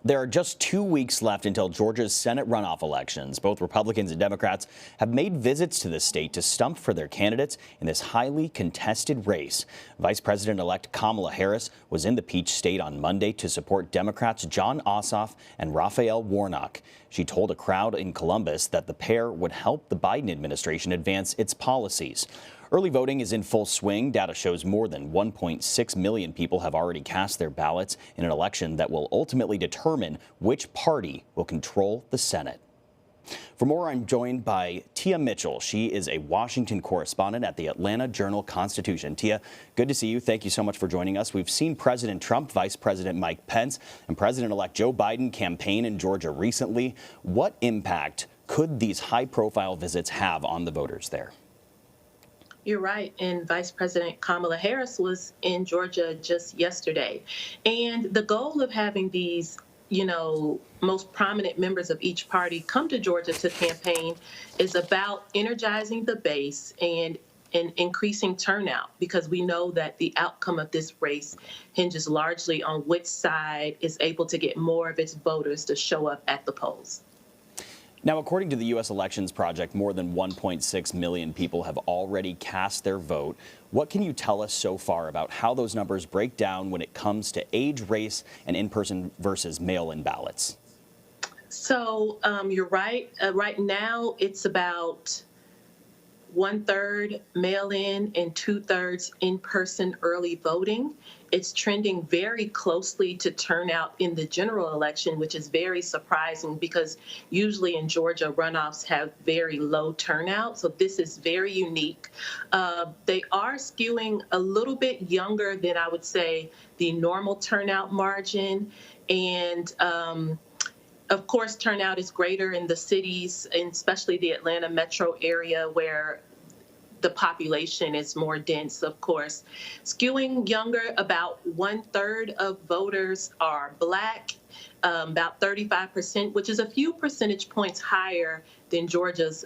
There are just 2 weeks left until Georgia's Senate runoff elections. Both Republicans and Democrats have made visits to the state to stump for their candidates in this highly contested race. Vice President-elect Kamala Harris was in the Peach State on Monday to support Democrats Jon Ossoff and Raphael Warnock. She told a crowd in Columbus that the pair would help the Biden administration advance its policies. Early voting is in full swing. Data shows more than 1.6 million people have already cast their ballots in an election that will ultimately determine which party will control the Senate. For more, I'm joined by Tia Mitchell. She is a Washington correspondent at the Atlanta Journal-Constitution. Tia, good to see you. Thank you so much for joining us. We've seen President Trump, Vice President Mike Pence, and President-elect Joe Biden campaign in Georgia recently. What impact could these high-profile visits have on the voters there? You're right. And Vice President Kamala Harris was in Georgia just yesterday. And the goal of having these, most prominent members of each party come to Georgia to campaign is about energizing the base and increasing turnout, because we know that the outcome of this race hinges largely on which side is able to get more of its voters to show up at the polls. Now, according to the U.S. Elections Project, more than 1.6 million people have already cast their vote. What can you tell us so far about how those numbers break down when it comes to age, race, and in-person versus mail-in ballots? So you're right. Right now, it's about 1/3 mail-in and 2/3 in-person early voting. It's trending very closely to turnout in the general election, which is very surprising because usually in Georgia, runoffs have very low turnout. So this is very unique. They are skewing a little bit younger than I would say the normal turnout margin. And of course, turnout is greater in the cities, and especially the Atlanta metro area where the population is more dense, of course. Skewing younger, about 1/3 of voters are Black, about 35%, which is a few percentage points higher than Georgia's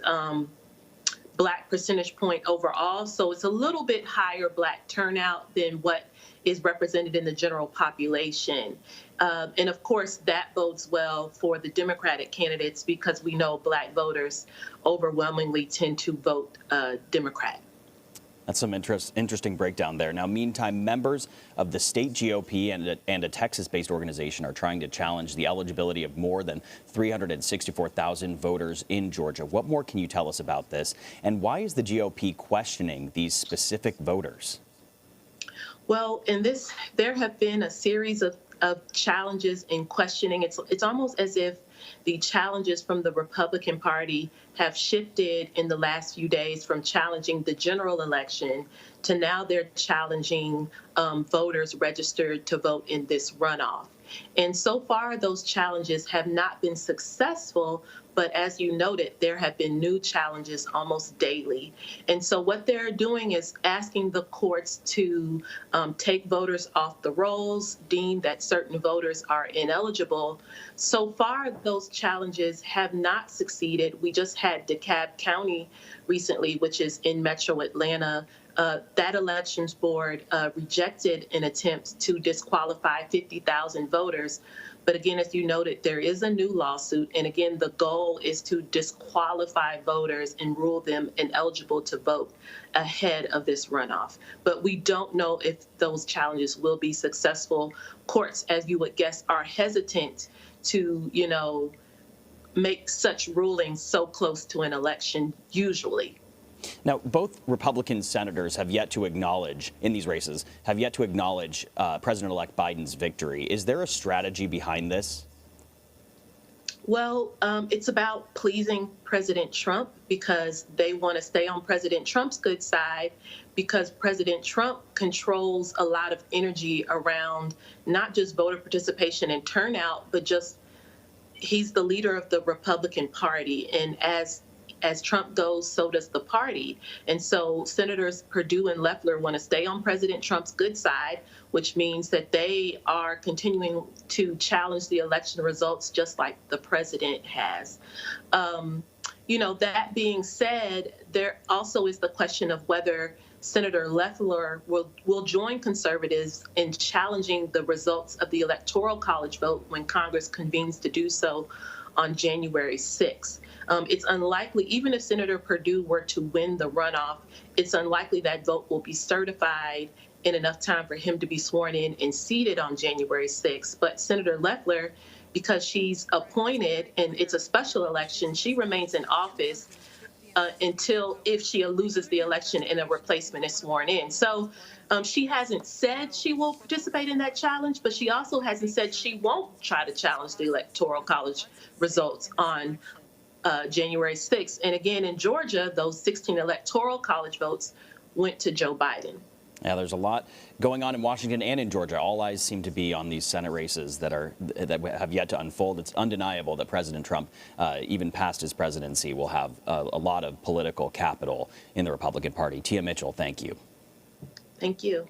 Black percentage point overall. So it's a little bit higher Black turnout than what is represented in the general population. And of course, that bodes well for the Democratic candidates because we know Black voters overwhelmingly tend to vote Democrat. That's some interesting breakdown there. Now, meantime, members of the state GOP and a Texas-based organization are trying to challenge the eligibility of more than 364,000 voters in Georgia. What more can you tell us about this? And why is the GOP questioning these specific voters? Well, there have been a series of challenges and questioning. It's almost as if the challenges from the Republican Party have shifted in the last few days from challenging the general election to now they're challenging voters registered to vote in this runoff. And so far, those challenges have not been successful. But as you noted, there have been new challenges almost daily. And so what they're doing is asking the courts to take voters off the rolls, deem that certain voters are ineligible. So far, those challenges have not succeeded. We just had DeKalb County recently, which is in Metro Atlanta. That elections board rejected an attempt to disqualify 50,000 voters. But again, as you noted, there is a new lawsuit. And again, the goal is to disqualify voters and rule them ineligible to vote ahead of this runoff. But we don't know if those challenges will be successful. Courts, as you would guess, are hesitant to, make such rulings so close to an election usually. Now, both Republican senators have yet to acknowledge, in these races, President-elect Biden's victory. Is there a strategy behind this? Well, it's about pleasing President Trump because they want to stay on President Trump's good side because President Trump controls a lot of energy around not just voter participation and turnout, but just he's the leader of the Republican Party. And as Trump goes, so does the party. And so Senators Perdue and Loeffler want to stay on President Trump's good side, which means that they are continuing to challenge the election results just like the president has. That being said, there also is the question of whether Senator Loeffler will join conservatives in challenging the results of the Electoral College vote when Congress convenes to do so on January 6th. It's unlikely, even if Senator Perdue were to win the runoff, it's unlikely that vote will be certified in enough time for him to be sworn in and seated on January 6th. But Senator Loeffler, because she's appointed and it's a special election, she remains in office until if she loses the election and a replacement is sworn in. So she hasn't said she will participate in that challenge, but she also hasn't said she won't try to challenge the Electoral College results on January 6th. And again, in Georgia, those 16 Electoral College votes went to Joe Biden. Yeah, there's a lot going on in Washington and in Georgia. All eyes seem to be on these Senate races that have yet to unfold. It's undeniable that President Trump, even past his presidency, will have a lot of political capital in the Republican Party. Tia Mitchell, thank you. Thank you.